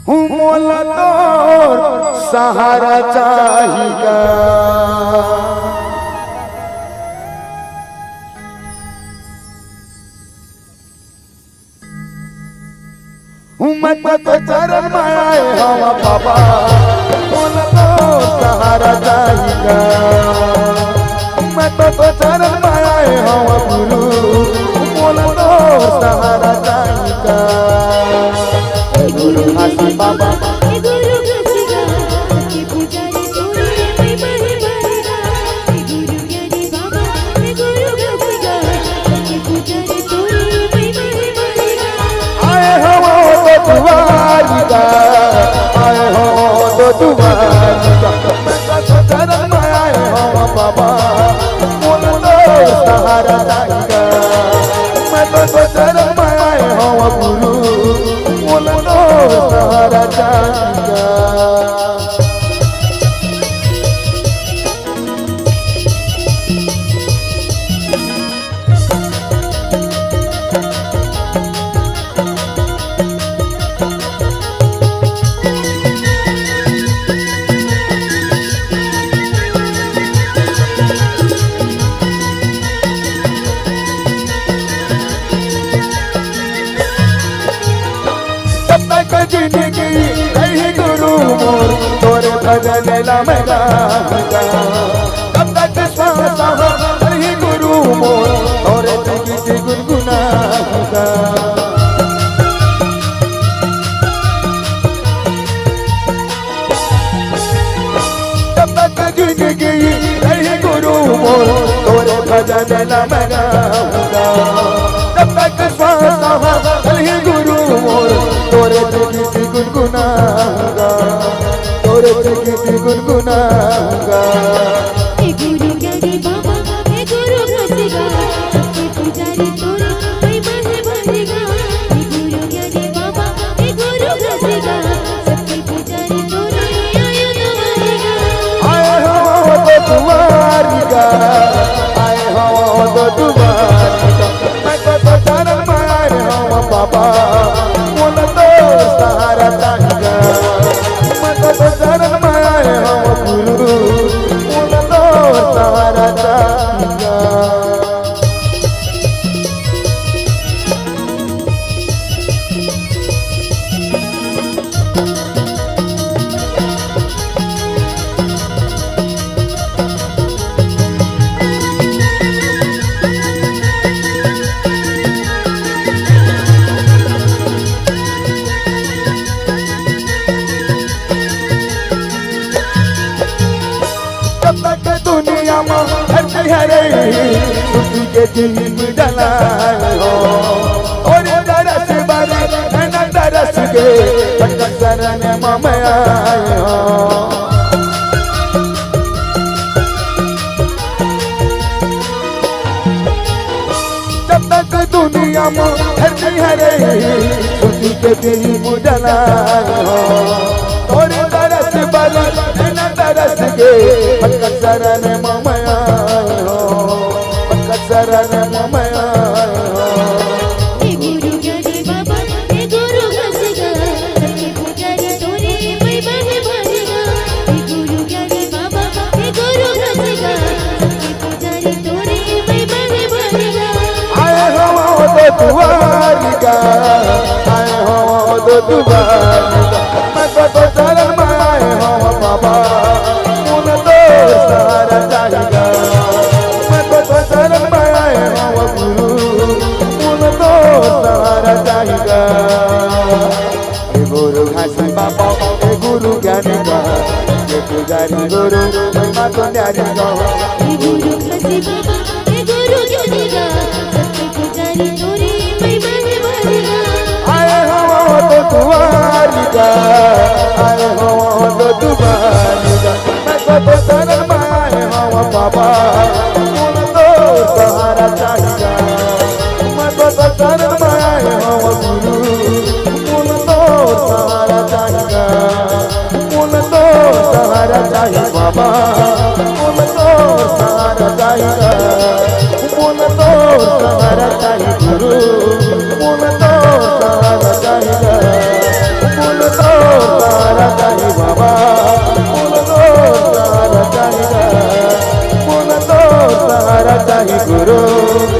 मोला तोर सहारा चाहिगा। मैं तो चरण माए हवा बाबा, मोला तोर सहारा चाहिगा। मैं तो चरण माए हवा गुरु, मोला तोर सहारा चाहिगा। गुरु हासी बाबा आए हो तो दुआरिका। मैं तो चरण में आए हो बाबा, मोला तोर सहारा चाहिगा। मैं तो चरण में आए हो गुरु, मोला तोर सहारा चाहिगा। जिंदगी रही गुरु मोर, तोरे भजन ला मैं गाऊंगा। कब तक श्वास रही गुरु मोर, तोरे जिंदगी गुनगुनाऊंगा। कब तक जिंदगी रही गुरु मोर, तोरे भजन ला मैं गाऊंगा। कब तक श्वास रही गुरु मोर, तोरे जिंदगी गुनगुनाऊंगा। तोरे जिंदगी गुनगुनाऊंगा। हे गुरु ज्ञानी बाबा, हे गुरु घसेगा, सबके पुजारी तोरे महिमा है भरेगा। हे गुरु ज्ञानी बाबा, हे गुरु घसेगा, सबके पुजारी तोरे आयुध भरेगा। आए हो तो दुआरिका, आए हो तो दुआरिका। मैं तो चरण में आए हो बाबा, मोला तोर सहारा चाहिगा। मैं तो चरण में आए हो गुरु, मोला तोर सहारा चाहिगा। दुनिया में हरे सुखी के दिल डलाए हो, और दरस बारे न दरस के शरण में आए हो। जब तक दुनिया में हरे सुखी के दिल डलाए हो, और दरस बारे न दरस के शरण में आए हो। शरण में आए हो। हे गुरु ज्ञानी बाबा, हे गुरु घसेगा, सबके पुजारी तोरे महिमा है भरेगा। हे गुरु ज्ञानी बाबा, हे गुरु घसेगा, सबके पुजारी तोरे महिमा है भरेगा। आए हो तो दुआरिका, आए हो तो दुआरिका। मैं तो चरण में आए हो बाबा, मोला तोर सहारा चाहिगा। मैं तो चरण में आए हो गुरु, मोला तोर सहारा चाहिगा। हे गुरु घासी बाबा, हे गुरु ज्ञानी का, हे पुजारी गुरु महिमा तो न्यारी का। हे गुरु घसे बाबा, हे गुरु ज्ञानीगा, सबके पुजारी तोरे महिमा है भरेगा। आए हो तो दुआरिका, आए हो तो दुआरिका। मैं तो चरण में आए हो बाबा, मोला तोर सहारा चाहिगा। मैं तो चरण में आए हो गुरु, मोला तोर सहारा चाहिगा। मोला तोर सहारा चाहिए बाबा, मोला तोर सहारा चाहिए। मोला तोर सहारा चाहिए गुरु, मोला तोर सहारा चाहिए। चाही गुरु